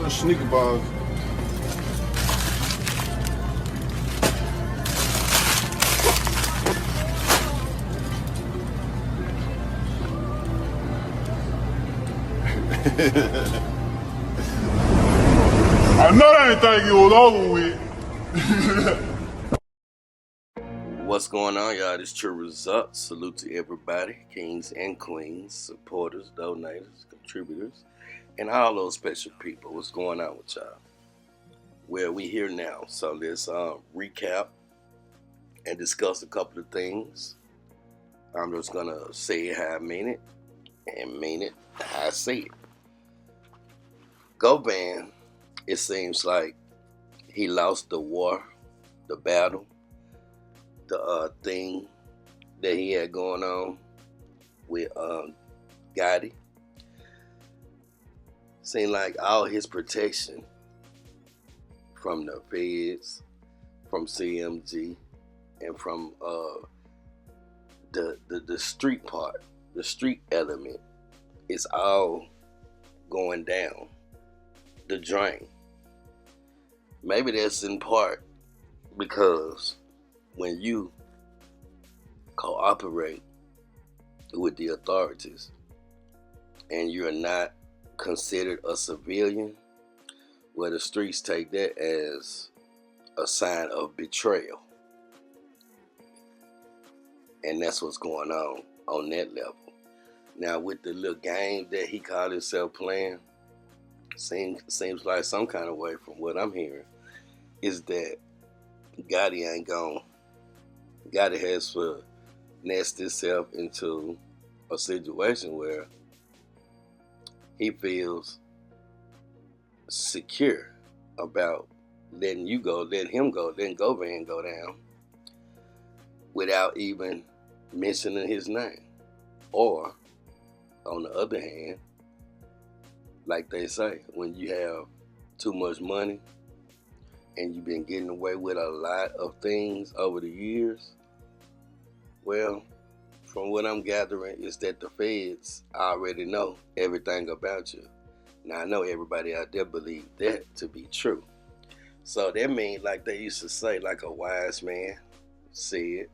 the sneaker bars. I know that ain't think it was over with. What's going on, y'all? This TRUUUUUU. Salute to everybody, kings and queens, supporters, donators, contributors, and all those special people. What's going on with y'all? Well, we here now, so let's recap and discuss a couple of things. I'm just gonna say it how I mean it, and mean it how I say it. Go Van, it seems like he lost the war, the battle, the thing that he had going on with Gotti. Seemed like all his protection from the feds, from CMG, and from the street part, the street element, is all going down the drain. Maybe that's in part because when you cooperate with the authorities and you're not considered a civilian, well, the streets take that as a sign of betrayal. And that's what's going on that level. Now, with the little game that he called himself playing, seems like some kind of way from what I'm hearing, is that Gotti ain't gone. Gotti has to nest himself into a situation where he feels secure about letting you go, letting him go, letting Govan go down without even mentioning his name. Or, on the other hand, like they say, when you have too much money and you've been getting away with a lot of things over the years, well, from what I'm gathering is that the feds already know everything about you. Now, I know everybody out there believes that to be true. So that means, like they used to say, like a wise man said,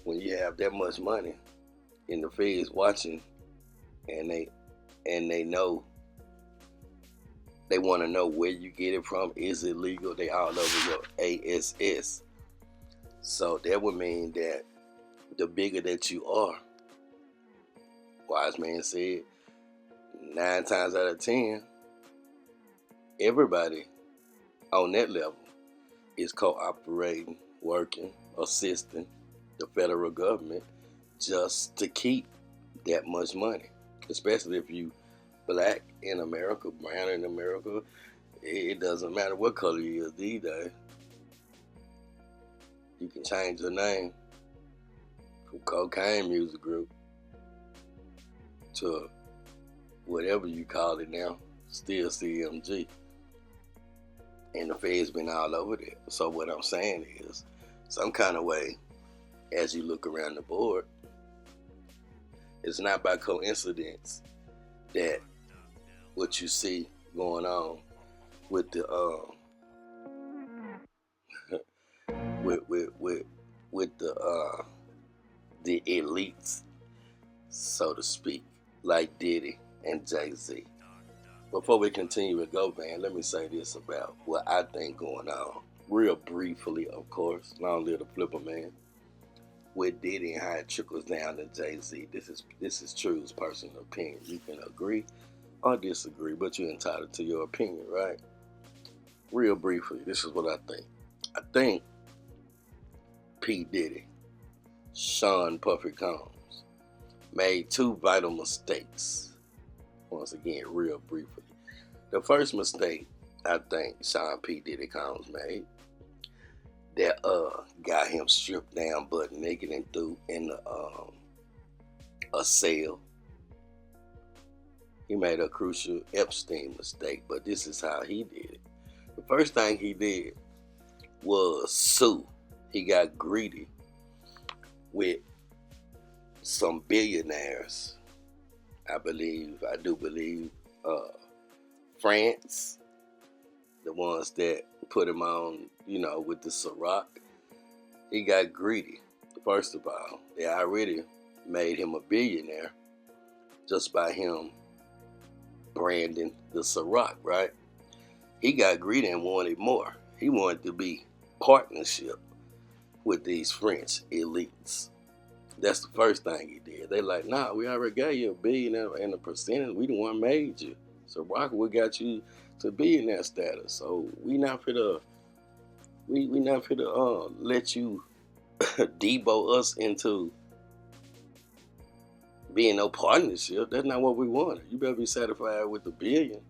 when you have that much money and the feds watching and they know, they want to know where you get it from. Is it legal? They all over your ASS. So that would mean that the bigger that you are, wise man said, 9 times out of 10, everybody on that level is cooperating, working, assisting the federal government just to keep that much money. Especially if you black in America, brown in America, it doesn't matter what color you is these days. You can change your name from Cocaine Music Group to whatever you call it now, still CMG. And the feds been all over there. So what I'm saying is, some kind of way, as you look around the board, it's not by coincidence that what you see going on with the with the elites, so to speak, like Diddy and Jay-Z. Before we continue with Go Van, let me say this about what I think going on, real briefly, of course. Long live the Flipper Man. With Diddy and how it trickles down to Jay-Z. This is True's personal opinion. You can agree or disagree, but you're entitled to your opinion, right? Real briefly, this is what I think. I think P. Diddy, Sean Puffy Combs, made 2 vital mistakes. Once again, real briefly. The first mistake I think Sean P. Diddy Combs made, that got him stripped down butt naked and threw in a cell. He made a crucial Epstein mistake, but this is how he did it. The first thing he did was sue. He got greedy with some billionaires. I do believe France the ones that put him on, you know, with the Ciroc, he got greedy. First of all, they already made him a billionaire just by him branding the Ciroc, right? He got greedy and wanted more. He wanted to be partnership with these French elites. That's the first thing he did. They like, nah, we already got you $1 billion and a percentage. We the one made you. So we got you to billionaire status. So we not finna let you debo us into being no partnership. That's not what we wanted. You better be satisfied with the billion.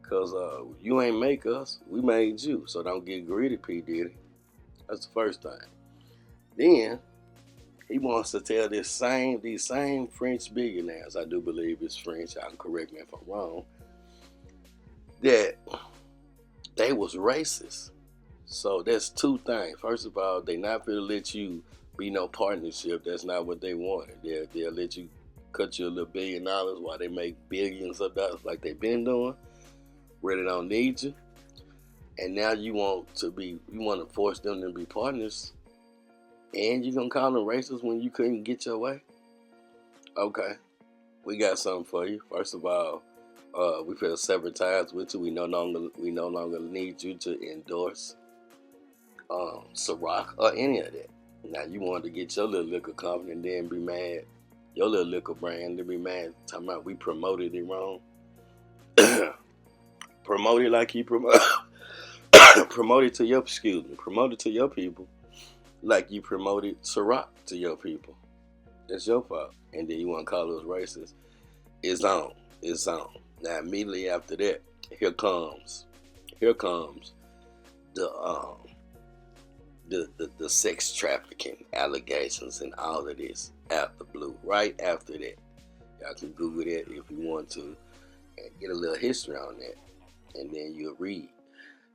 Cause you ain't make us, we made you. So don't get greedy, P. Diddy. That's the first thing. Then he wants to tell these same French billionaires, I do believe it's French, y'all can correct me if I'm wrong, that they was racist. So that's two things. First of all, they not gonna let you be no partnership. That's not what they wanted. They'll let you cut you a little $1 billion while they make billions of dollars like they've been doing, where they don't need you. And now you want to force them to be partners, and you gonna call them racist when you couldn't get your way? Okay, we got something for you. First of all, we've had several times with you. We no longer need you to endorse Ciroc or any of that. Now you wanted to get your little liquor company and then be mad, your little liquor brand, to be mad, talking about we promoted it wrong. Promote it like you promote. Promote it to your people like you promoted Ciroc to your people. That's your fault. And then you want to call us racist. It's on. Now immediately after that, here comes the sex trafficking allegations and all of this out the blue. Right after that, y'all can Google that if you want to and get a little history on that, and then you'll read.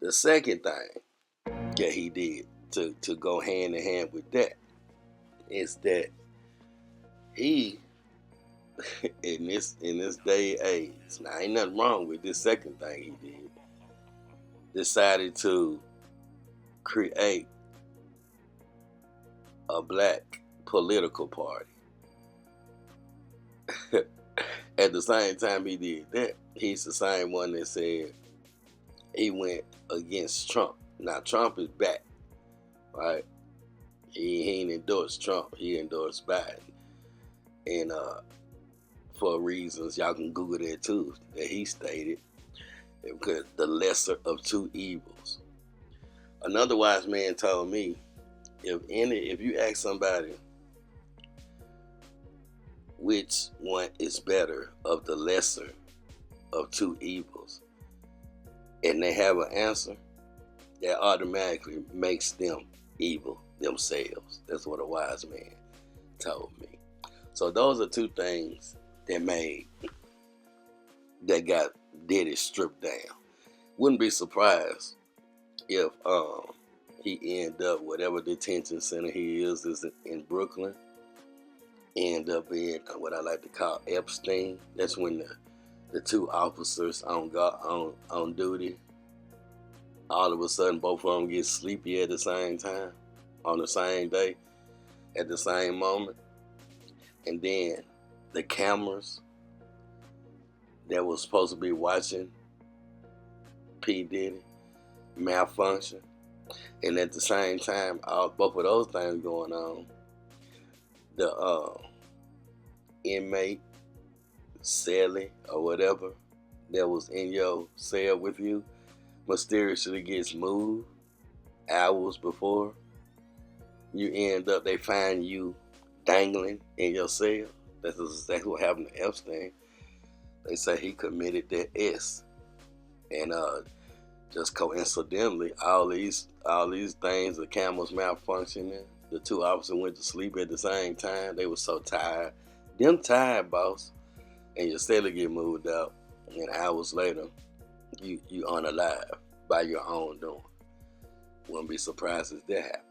The second thing that he did to go hand in hand with that is that he in this day and age, now ain't nothing wrong with this second thing he did, decided to create a black political party. At the same time he did that, he's the same one that said he went against Trump. Now Trump is back, right? He ain't endorsed Trump. He endorsed Biden. And for reasons, y'all can Google that too, that he stated, because the lesser of two evils. Another wise man told me, if you ask somebody which one is better of the lesser of two evils, and they have an answer, that automatically makes them evil themselves. That's what a wise man told me. So those are two things that got Diddy stripped down. Wouldn't be surprised if he end up, whatever detention center he is in Brooklyn, end up in what I like to call Epstein. That's when the two officers on duty, all of a sudden both of them get sleepy at the same time, on the same day, at the same moment. And then the cameras that was supposed to be watching P. Diddy malfunction. And at the same time, both of those things going on, the inmate, cellie, or whatever that was in your cell with you mysteriously gets moved hours before you end up, they find you dangling in your cell. That's exactly what happened to Epstein. They say he committed that S. And just coincidentally, all these things, the cameras malfunctioning, the two officers went to sleep at the same time. They were so tired. Them tired, boss. And your cellie get moved out, and hours later, you unalive by your own doing. Wouldn't be surprised if that happened.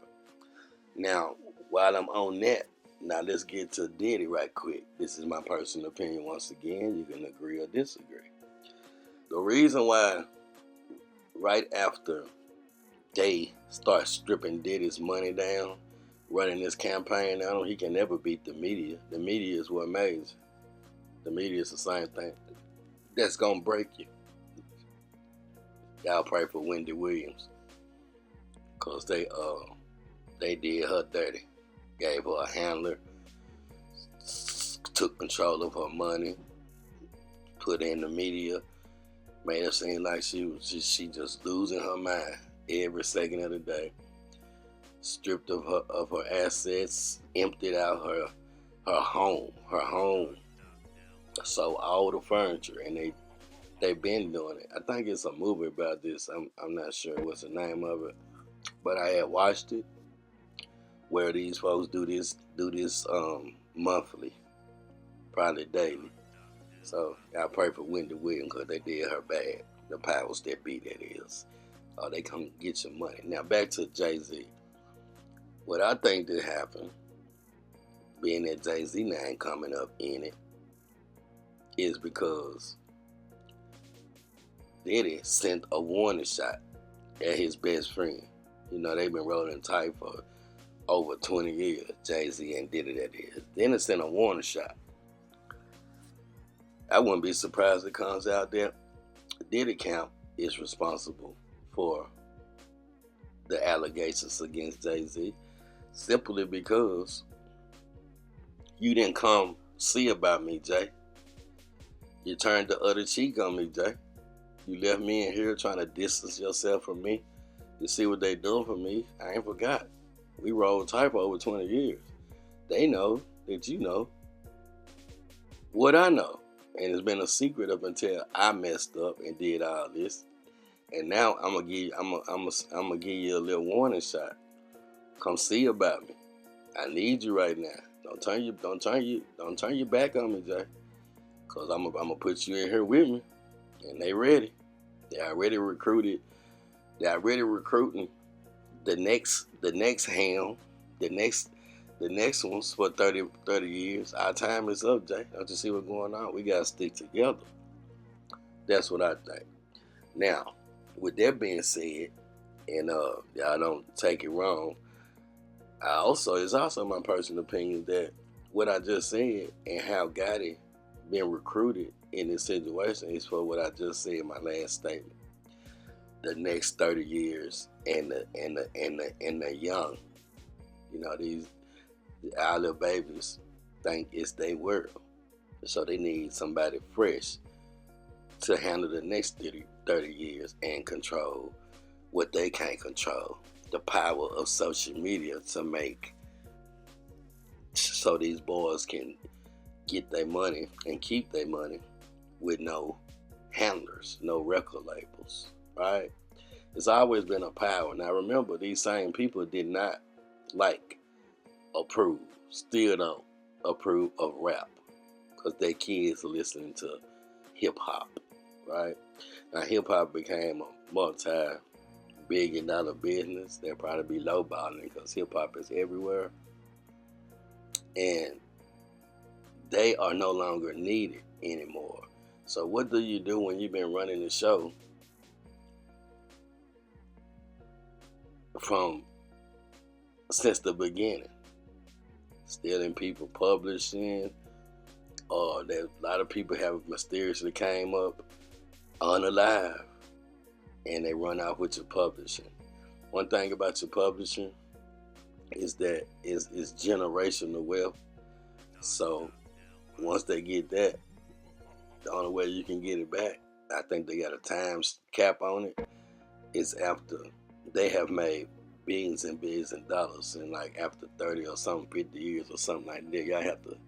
Now, while I'm on that, now let's get to Diddy right quick. This is my personal opinion once again. You can agree or disagree. The reason why right after they start stripping Diddy's money down, running this campaign on him, he can never beat the media. The media is what makes it. The media is the same thing that's gonna break you. Y'all pray for Wendy Williams, cause they did her dirty, gave her a handler, took control of her money, put her in the media, made her seem like she just losing her mind every second of the day. Stripped of her assets, emptied out her home. So all the furniture, and they've been doing it. I think it's a movie about this. I'm not sure what's the name of it, but I had watched it where these folks do this monthly, probably daily. So I pray for Wendy Williams because they did her bad. The powers that be, that is. They come get your money. Now back to Jay-Z. What I think did happen, being that Jay-Z name coming up in it, is because Diddy sent a warning shot at his best friend. You know, they've been rolling tight for over 20 years, Jay-Z and Diddy, that is. Then it sent a warning shot. I wouldn't be surprised if it comes out that Diddy camp is responsible for the allegations against Jay-Z, simply because you didn't come see about me, Jay. You turned the other cheek on me, Jay. You left me in here trying to distance yourself from me. You see what they doing for me? I ain't forgot. We rolled tight for over 20 years. They know that you know what I know. And it's been a secret up until I messed up and did all this. And now I'm gonna give you a little warning shot. Come see about me. I need you right now. Don't turn your back on me, Jay. Cause I'm gonna put you in here with me. And they ready. They already recruited. They already recruiting the next ham, the next ones for 30 years. Our time is up, Jay. Don't you see what's going on? We gotta stick together. That's what I think. Now, with that being said, and y'all don't take it wrong, it's also my personal opinion that what I just said and how Gotti been recruited in this situation is for what I just said in my last statement. The next 30 years and the young, you know, our little babies think it's their world. So they need somebody fresh to handle the next 30 years and control what they can't control. The power of social media to make so these boys can get their money and keep their money with no handlers, no record labels, right? It's always been a power. Now remember, these same people did not still don't approve of rap because their kids are listening to hip hop, right? Now hip hop became a multi-billion-dollar business. They'll probably be lowballing because hip hop is everywhere. And they are no longer needed anymore. So what do you do when you've been running the show since the beginning? Stealing people publishing, or that a lot of people have mysteriously came up unalive and they run out with your publishing. One thing about your publishing is that it's generational wealth. So once they get that, the only way you can get it back, I think they got a time cap on it, is after they have made billions and billions of dollars, and like after 30 or something, 50 years or something like that. Y'all have to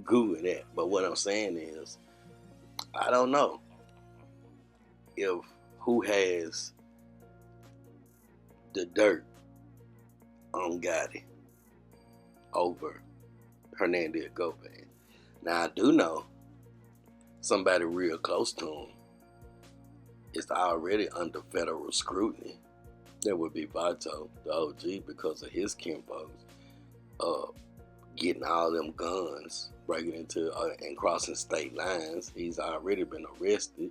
Google that. But what I'm saying is, I don't know if who has the dirt on Gotti over Hernandez Gomez. Now I do know somebody real close to him is already under federal scrutiny. That would be Vato, the OG, because of his kinfolks getting all them guns, breaking into and crossing state lines. He's already been arrested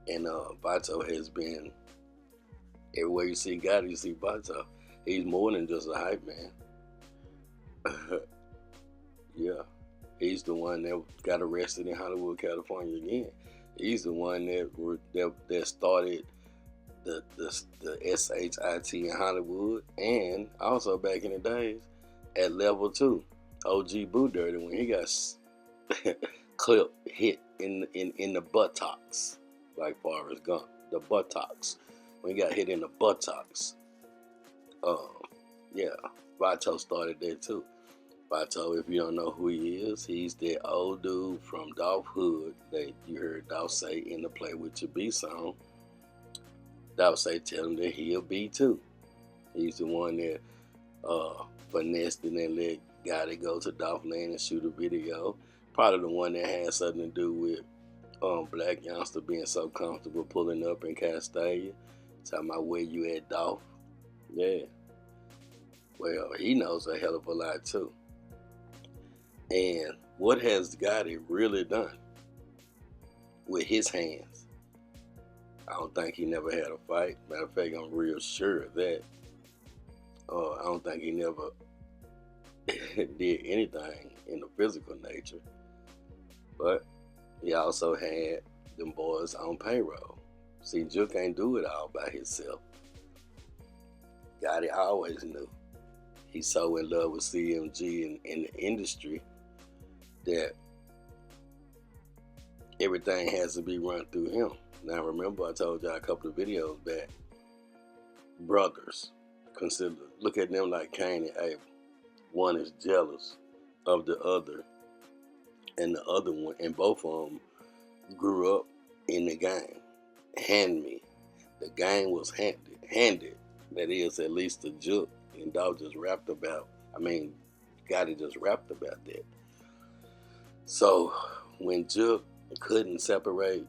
And Vato has been, everywhere you see Gotti, you see Vato. He's more than just a hype man. Yeah. He's the one that got arrested in Hollywood, California again. He's the one that started the SHIT in Hollywood, and also back in the days at Level 2, OG Boo Dirty, when he got clipped, hit in the buttocks, like Forrest Gump, the buttocks. When he got hit in the buttocks, yeah, Vato started there too. Vato, if you don't know who he is, he's that old dude from Dolph Hood that you heard Dolph say in the Play With Your B song. Dolph say tell him that he'll be too. He's the one that finessed and then let Gotti go to Dolph Land and shoot a video. Probably the one that had something to do with Black Youngster being so comfortable pulling up in Castalia. Talking about where you at, Dolph. Yeah. Well, he knows a hell of a lot too. And what has Gotti really done with his hands? I don't think he never had a fight. Matter of fact, I'm real sure of that. I don't think he never did anything in the physical nature. But he also had them boys on payroll. See, Juke ain't do it all by himself. Gotti always knew. He's so in love with CMG in the industry that everything has to be run through him. Now remember, I told y'all a couple of videos back, brothers, look at them like Cain and Abel. One is jealous of the other, and the other one, and both of them grew up in the game. Hand me. The game was handed. That is, at least the Juke and Dog just rapped about. Gotti just rapped about that. So when Juke couldn't separate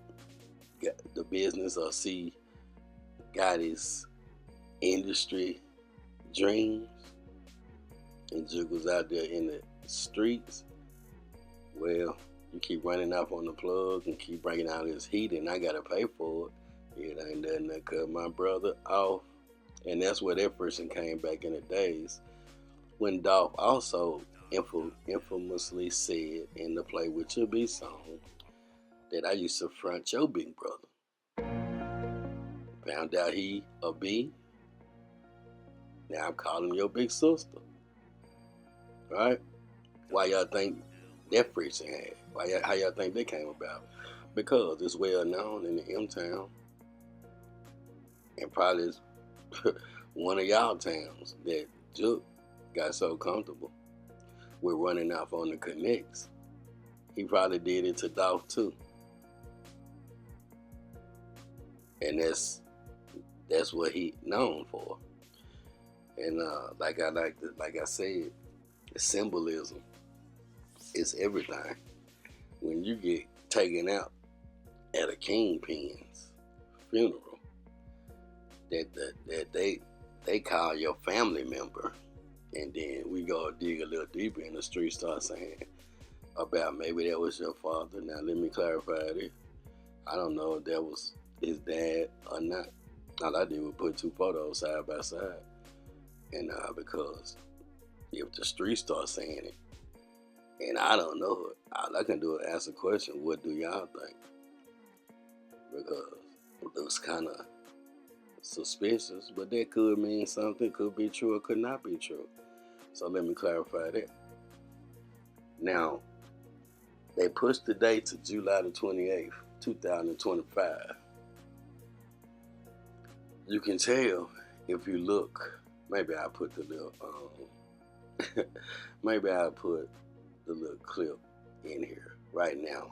the business or see Gotti's industry dreams, and Juke was out there in the streets, well, you keep running off on the plug and keep bringing out his heat, and I gotta pay for it. It ain't nothing that cut my brother off. And that's where that person came back in the days when Dolph also infamously said in the Play With Your B song that I used to front your big brother. Found out he a B. Now I'm calling your big sister. Right? Why y'all think that friction had? How y'all think that came about? Because it's well known in the M-Town, and probably it's one of y'all towns, that Juke got so comfortable with running off on the connects. He probably did it to Dolph too. And that's what he known for. And like I said, the symbolism is everything. When you get taken out at a kingpin's funeral, that they call your family member, and then we go dig a little deeper in the street, start saying about maybe that was your father. Now let me clarify it. I don't know if that was his dad or not. All I did was put two photos side by side, and because if the street starts saying it, and I don't know it, all I can do is ask a question: what do y'all think? Because it looks kind of suspicious, but that could mean something, could be true or could not be true. So let me clarify that. Now, they pushed the date to July the 28th, 2025. You can tell if you look, maybe I'll put the little, clip in here right now.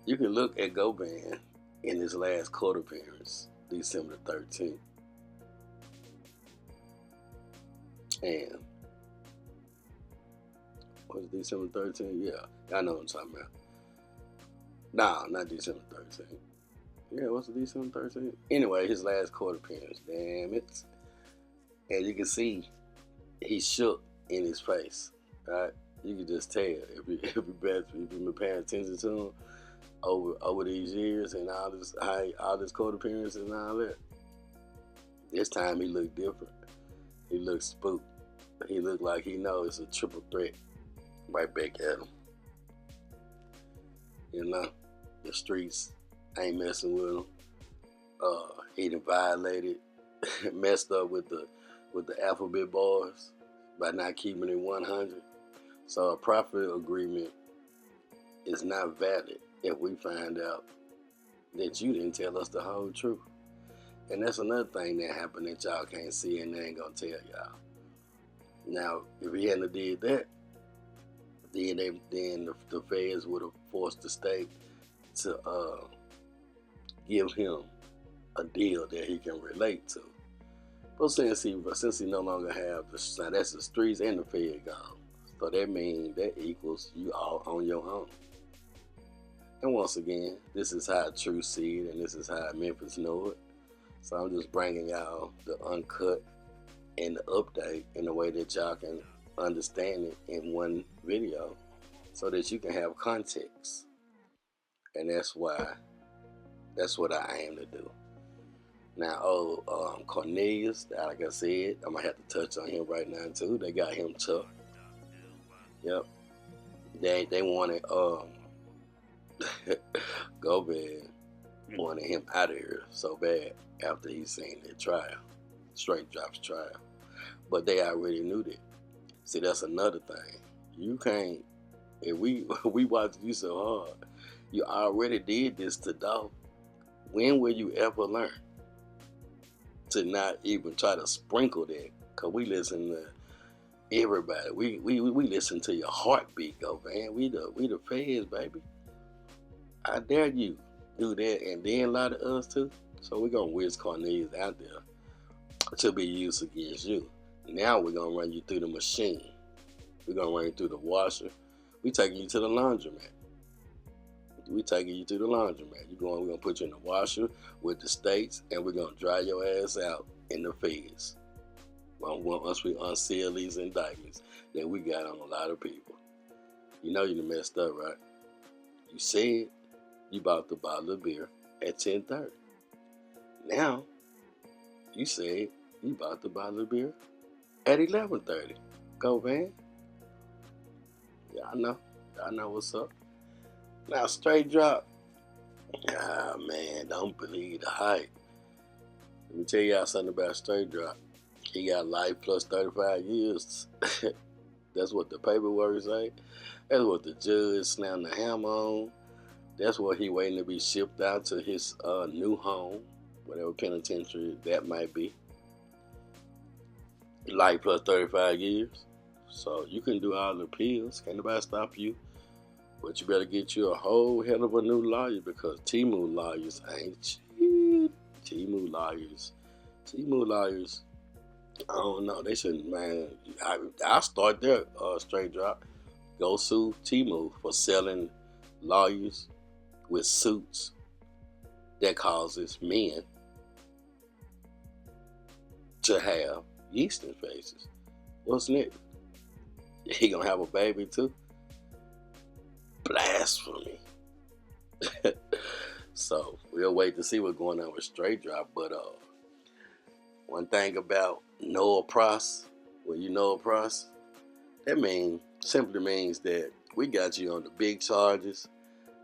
You can look at Goban in his last court appearance, December 13th. And was it December 13th? Yeah, I know what I'm talking about. Nah, not December 13th. Yeah, what's it, December 13th? Anyway, his last court appearance. Damn it. And you can see he shook in his face, right? You can just tell if you've been paying attention to him. over these years and all this court appearances and all that. This time he looked different. He looked spooked. He looked like he knows it's a triple threat right back at him. You know, the streets ain't messing with him. He done violated, messed up with the alphabet boys by not keeping it 100. So a profit agreement is not valid if we find out that you didn't tell us the whole truth. And that's another thing that happened that y'all can't see and they ain't gonna tell y'all. Now, if he hadn't did that, then the feds would have forced the state to give him a deal that he can relate to. But since he no longer have now that's the streets and the fed gone. So that means that equals you all on your own. And once again, this is how True see it, and this is how Memphis know it. So I'm just bringing y'all the uncut and the update in a way that y'all can understand it in one video so that you can have context. And that's what I aim to do. Now, Cornelius, like I said, I'm going to have to touch on him right now too. They got him tough. Yep. They wanted, Gobert wanted him out of here so bad after he seen that trial, straight drops trial. But they already knew that. See, that's another thing. You can't, if we watch you so hard, you already did this to Dolph. When will you ever learn to not even try to sprinkle that? Cause we listen to everybody. We listen to your heartbeat, go man. We the feds, baby. I dare you do that, and then lie to us too. So we're gonna whiz Cornelius out there to be used against you. Now we're gonna run you through the machine. We're gonna run you through the washer. We taking you to the laundromat. We're gonna put you in the washer with the states, and we're gonna dry your ass out in the feds. Once we unseal these indictments that we got on a lot of people. You know you done messed up, right? You said you bought the bottle of beer at 10:30. Now, you said you bought the bottle of beer at 11:30. Go, man. Y'all know what's up. Now, straight drop. Ah, man, don't believe the hype. Let me tell y'all something about straight drop. He got life plus 35 years. That's what the paperwork say. That's what the judge slammed the hammer on. That's what he waiting to be shipped out to his new home, whatever penitentiary that might be. Life plus 35 years. So you can do all the appeals. Can't nobody stop you. But you better get you a whole hell of a new lawyer because Timu lawyers ain't cheap. Timu lawyers, I don't know. They shouldn't, man. I'll start there, straight drop. Go sue Timu for selling lawyers with suits that causes men to have yeast infections. What's next? He gonna have a baby too? Blasphemy. So we'll wait to see what's going on with straight drop. But one thing about Noah Pross, when you Noah Pross, that simply means that we got you on the big charges.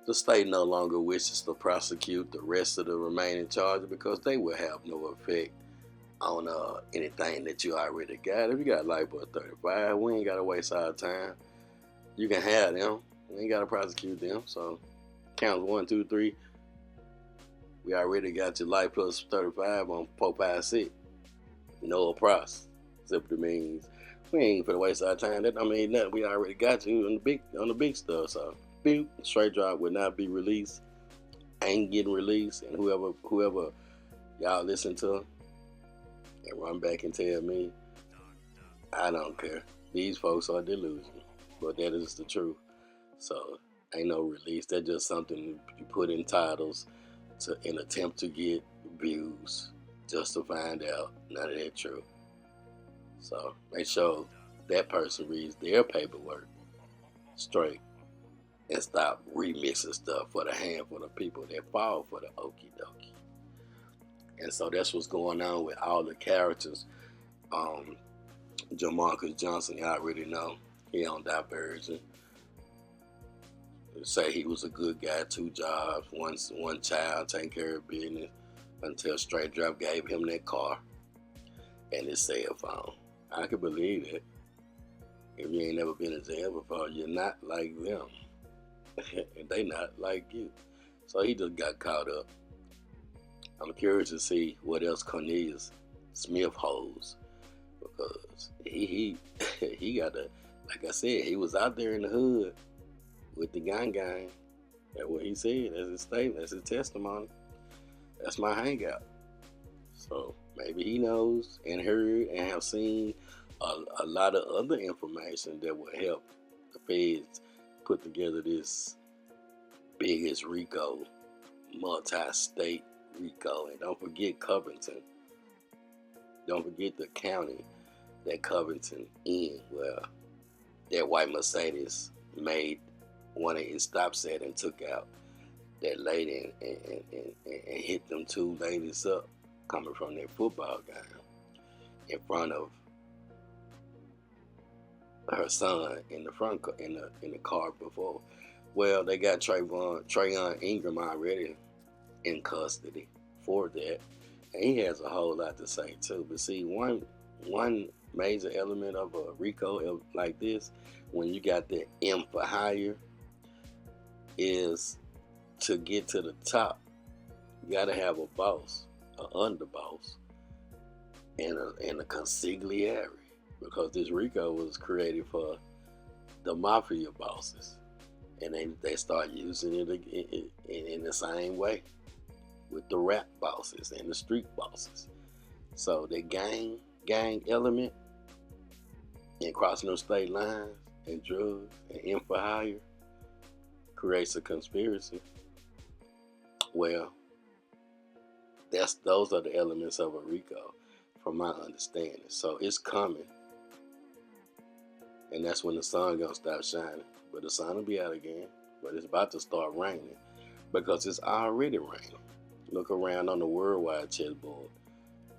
The state no longer wishes to prosecute the rest of the remaining charges because they will have no effect on anything that you already got. If you got life but 35, we ain't gotta waste our time. You can have them. We ain't gotta prosecute them. So counts 1, 2, 3. We already got your life plus 35 on Popeye 6. Noah Pross simply means we ain't finna waste our time. That don't mean nothing. We already got you on the big stuff. So straight drop will not be released. Ain't getting released. And whoever y'all listen to and run back and tell me, I don't care. These folks are delusional. But that is the truth. So ain't no release. That's just something you put in titles to an attempt to get views just to find out none of that true. So make sure that person reads their paperwork straight and stop remixing stuff for the handful of people that fall for the okie dokie. And so that's what's going on with all the characters. Jamarcus Johnson, you already know, he on Divergent. Say he was a good guy, 2 jobs, one child, taking care of business, until Straight Drop gave him that car and his cell phone. I can believe it. If you ain't never been in jail before, you're not like them. And they not like you. So he just got caught up. I'm curious to see what else Cornelius Smith holds, because he got a, like I said, he was out there in the hood with the gang. That's what he said. That's his statement. That's his testimony. That's my hangout. So maybe he knows and heard and have seen a lot of other information that will help the feds put together this biggest RICO, multi-state RICO. And don't forget Covington. Don't forget the county that Covington in, where that white Mercedes made one of his stops at and took out that lady and hit them 2 ladies up coming from their football game in front of her son in the front in the car before. Well, they got Trayon Ingram already in custody for that, and he has a whole lot to say too. But see, one major element of a RICO like this, when you got that M for hire, is to get to the top, you gotta have a boss, an underboss, and a consigliere, because this RICO was created for the mafia bosses, and they start using it in the same way with the rap bosses and the street bosses. So the gang element and crossing those state lines and drugs and M for hire creates a conspiracy. Well, those are the elements of a RICO, from my understanding. So it's coming, and that's when the sun gonna stop shining. But the sun will be out again. But it's about to start raining, because it's already raining. Look around on the worldwide chessboard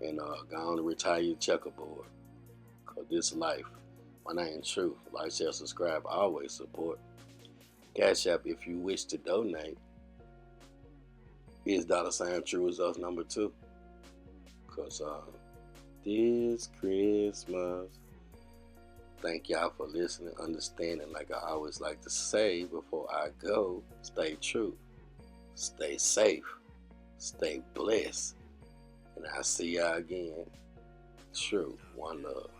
and go on and retire your checkerboard. Cause this life, my name True. Like, share, subscribe, always support. Cash App if you wish to donate is $ TRURESULTS #2. Cause this Christmas, thank y'all for listening, understanding. Like I always like to say before I go, stay true, stay safe, stay blessed, and I'll see y'all again. True, one love.